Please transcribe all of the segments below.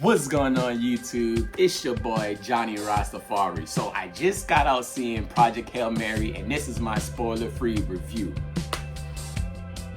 What's going on YouTube? It's your boy Johnny Rastafari. So I just got out seeing Project Hail Mary and this is my spoiler-free review.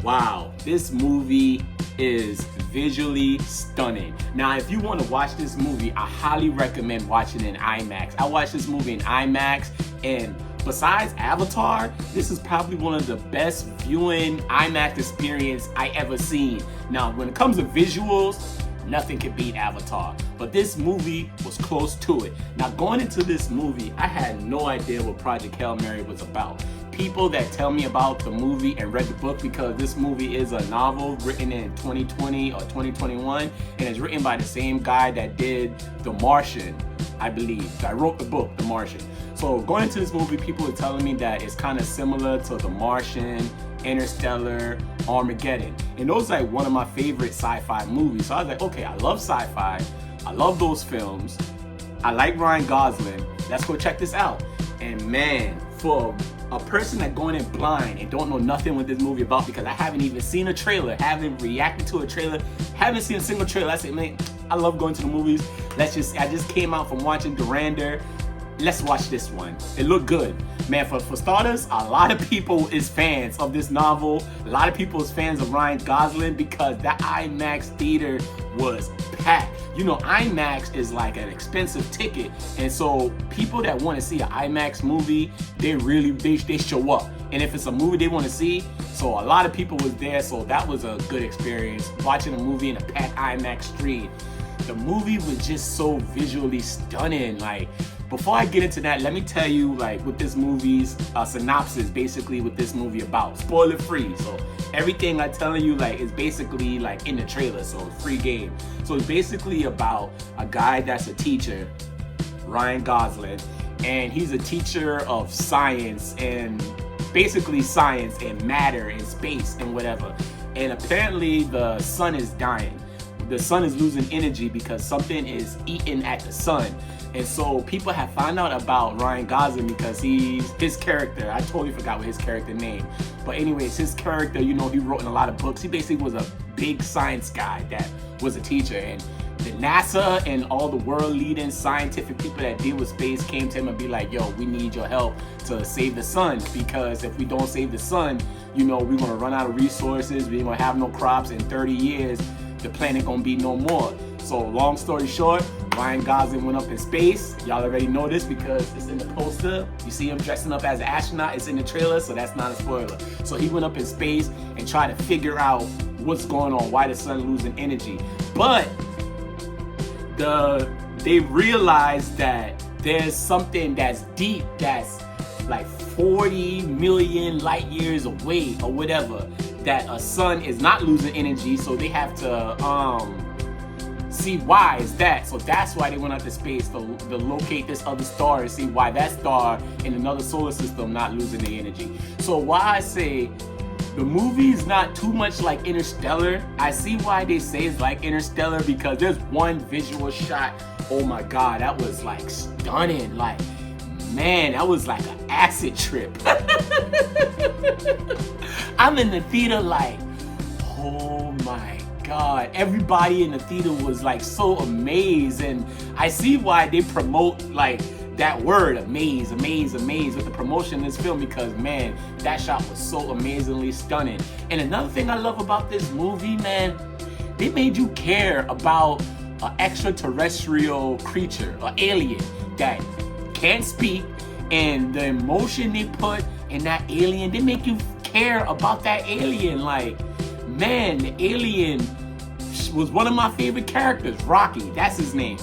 Wow, this movie is visually stunning. Now if you want to watch this movie, I highly recommend watching it in IMAX. I watched this movie in IMAX and besides Avatar, this is probably one of the best viewing IMAX experience I ever seen. Now when it comes to visuals, nothing can beat Avatar, but this movie was close to it. Now going into this movie, I had no idea what Project Hail Mary was about. People that tell me about the movie and read the book, because this movie is a novel written in 2020 or 2021 and it's written by the same guy that did The Martian, I believe. I wrote the book, The Martian. So going into this movie, people were telling me that it's kind of similar to The Martian, Interstellar, Armageddon. And those are like one of my favorite sci-fi movies. So I was like, okay, I love sci-fi. I love those films. I like Ryan Gosling. Let's go check this out. And man, for a person that going in blind and don't know nothing what this movie about, because I haven't even seen a trailer, haven't reacted to a trailer, haven't seen a single trailer, I said, man, I love going to the movies. I just came out from watching Durandar. Let's watch this one. It looked good. Man, for starters, a lot of people is fans of this novel. A lot of people is fans of Ryan Gosling because that IMAX theater was packed. You know, IMAX is like an expensive ticket. And so people that want to see an IMAX movie, they show up. And if it's a movie they want to see, so a lot of people was there. So that was a good experience watching a movie in a packed IMAX screen. The movie was just so visually stunning. Like, before I get into that, let me tell you like what this movie's synopsis, basically what this movie about. Spoiler free, so everything I'm telling you like is basically like in the trailer, so free game. So it's basically about a guy that's a teacher, Ryan Gosling, and he's a teacher of science and basically science and matter and space and whatever. And apparently the sun is dying. The sun is losing energy because something is eating at the sun. And so people have found out about Ryan Gosling because his character, I totally forgot what his character name. But anyways, his character, you know, he wrote in a lot of books. He basically was a big science guy that was a teacher. And the NASA and all the world leading scientific people that deal with space came to him and be like, yo, we need your help to save the sun, because if we don't save the sun, you know, we're gonna run out of resources. We ain't gonna have no crops in 30 years. The planet gonna be no more. So long story short, Ryan Gosling went up in space. Y'all already know this because it's in the poster. You see him dressing up as an astronaut. It's in the trailer, so that's not a spoiler. So he went up in space and tried to figure out what's going on, why the sun losing energy. But they realized that there's something that's deep, that's like 40 million light years away or whatever, that a sun is not losing energy, so they have to see why is that. So that's why they went out to space to locate this other star and see why that star in another solar system not losing the energy. So why I say the movie is not too much like Interstellar. I see why they say it's like Interstellar, because there's one visual shot, oh my god, that was like stunning. Like, man, that was like an acid trip. I'm in the theater like, oh my god. Everybody in the theater was like so amazed, and I see why they promote like that word, amaze with the promotion in this film, because man, that shot was so amazingly stunning. And another thing I love about this movie, man, they made you care about an extraterrestrial creature, an alien that can't speak, and the emotion they put in that alien, they make you care about that alien. Like, man, the alien was one of my favorite characters. Rocky, that's his name.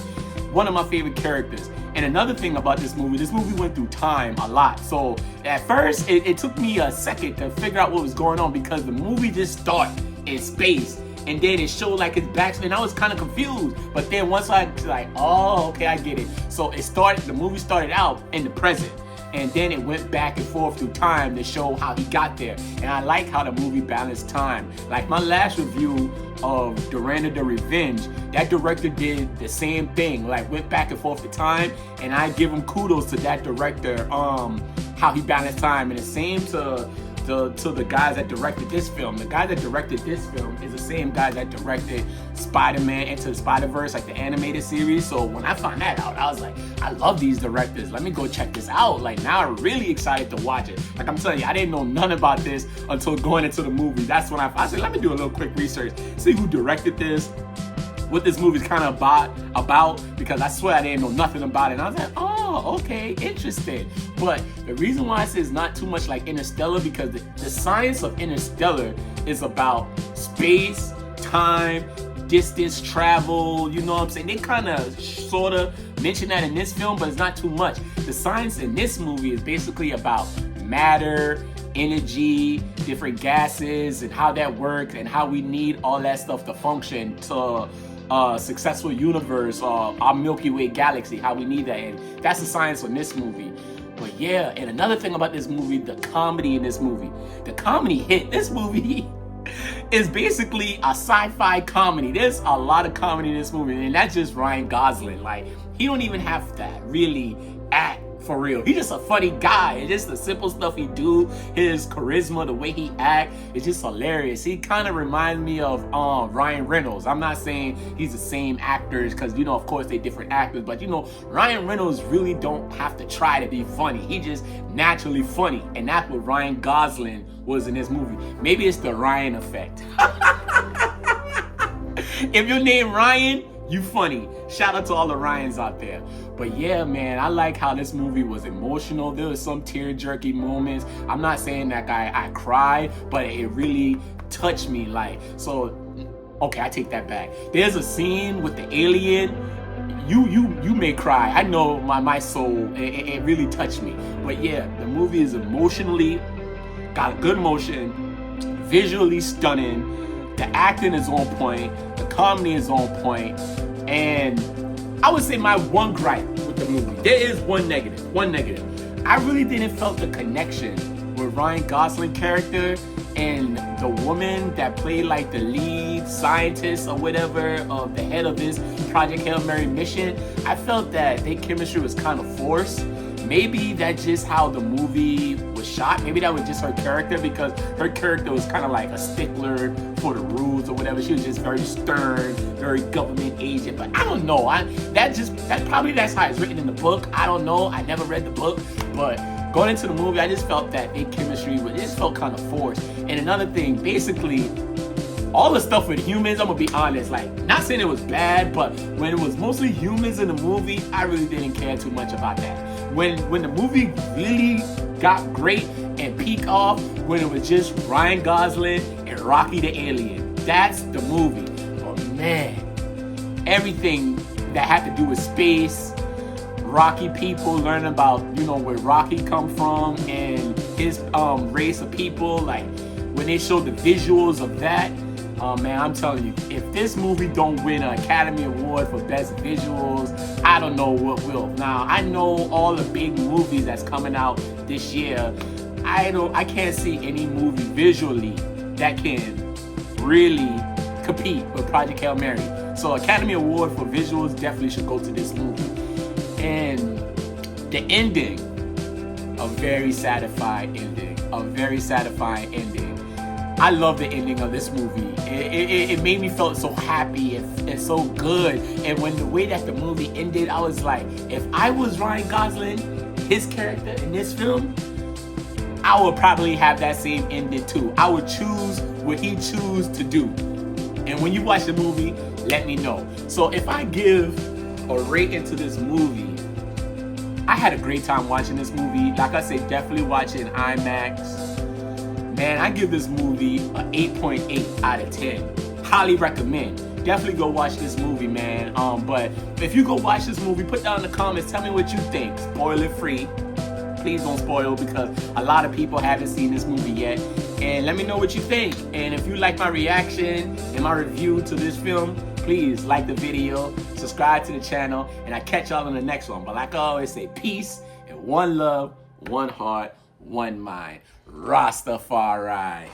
One of my favorite characters. And another thing about this movie went through time a lot. So at first, it took me a second to figure out what was going on, because the movie just started in space. And then it showed like his backstory, and I was kind of confused. But then once I was like, oh, okay, I get it. So the movie started out in the present, and then it went back and forth through time to show how he got there. And I like how the movie balanced time. Like my last review of Durandar the Revenge, that director did the same thing, like went back and forth to time, and I give him kudos to that director, how he balanced time. And the same to to the guys that directed this film. The guy that directed this film is the same guy that directed Spider-Man Into the Spider-Verse, like the animated series. So when I found that out, I was like, I love these directors. Let me go check this out. Like, now I'm really excited to watch it. Like, I'm telling you, I didn't know none about this until going into the movie. That's when I said, let me do a little quick research, see who directed this, what this movie's kind of about, because I swear I didn't know nothing about it. And I was like, oh, okay, interesting. But the reason why I say it's not too much like Interstellar, because the science of Interstellar is about space, time, distance travel, you know what I'm saying? They kind of sort of mention that in this film, but it's not too much. The science in this movie is basically about matter, energy, different gases, and how that works, and how we need all that stuff to function to successful universe, our Milky Way galaxy, how we need that. And that's the science in this movie. But yeah, and another thing about this movie, the comedy in this movie. The comedy hit. This movie is basically a sci-fi comedy. There's a lot of comedy in this movie, and that's just Ryan Gosling. Like, he don't even have to really act for real. He's just a funny guy. It's just the simple stuff he do, his charisma, the way he act, it's just hilarious. He kind of reminds me of Ryan Reynolds. I'm not saying he's the same actors, because, you know, of course they're different actors, but, you know, Ryan Reynolds really don't have to try to be funny. He just naturally funny, and that's what Ryan Gosling was in this movie. Maybe it's the Ryan effect. If your name Ryan, you funny. Shout out to all the Ryans out there. But yeah, man, I like how this movie was emotional. There was some tear-jerky moments. I'm not saying that I cried, but it really touched me. Like, so, okay, I take that back. There's a scene with the alien. You may cry. I know my soul, it really touched me. But yeah, the movie is emotionally, got a good emotion, visually stunning. The acting is on point. The comedy is on point. And I would say my one gripe with the movie, there is one negative. I really didn't felt the connection with Ryan Gosling character and the woman that played like the lead scientist or whatever, of the head of this Project Hail Mary mission. I felt that their chemistry was kind of forced. Maybe that's just how the movie was shot. Maybe that was just her character, because her character was kind of like a stickler for the rules or whatever. She was just very stern, very government agent. But I don't know. That's how it's written in the book. I don't know. I never read the book, but going into the movie, I just felt that their chemistry just felt kind of forced. And another thing, basically, all the stuff with humans, I'm gonna be honest, like, not saying it was bad, but when it was mostly humans in the movie, I really didn't care too much about that. When the movie really got great and peaked off, when it was just Ryan Gosling and Rocky the Alien, that's the movie. But man, everything that had to do with space, Rocky people, learning about, you know, where Rocky come from and his race of people, like when they showed the visuals of that, man, I'm telling you, if this movie don't win an Academy Award for Best Visuals, I don't know what will. Now, I know all the big movies that's coming out this year. I can't see any movie visually that can really compete with Project Hail Mary. So Academy Award for Visuals definitely should go to this movie. And the ending, a very satisfying ending. I love the ending of this movie. It made me feel so happy and so good. And when the way that the movie ended, I was like, if I was Ryan Gosling, his character in this film, I would probably have that same ending too. I would choose what he choose to do. And when you watch the movie, let me know. So if I give a rating to this movie, I had a great time watching this movie. Like I said, definitely watch it in IMAX. Man, I give this movie an 8.8 out of 10. Highly recommend. Definitely go watch this movie, man. But if you go watch this movie, put down in the comments, tell me what you think. Spoiler free. Please don't spoil, because a lot of people haven't seen this movie yet. And let me know what you think. And if you like my reaction and my review to this film, please like the video, subscribe to the channel, and I catch y'all on the next one. But like I always say, peace and one love, one heart, one mind. Rastafari.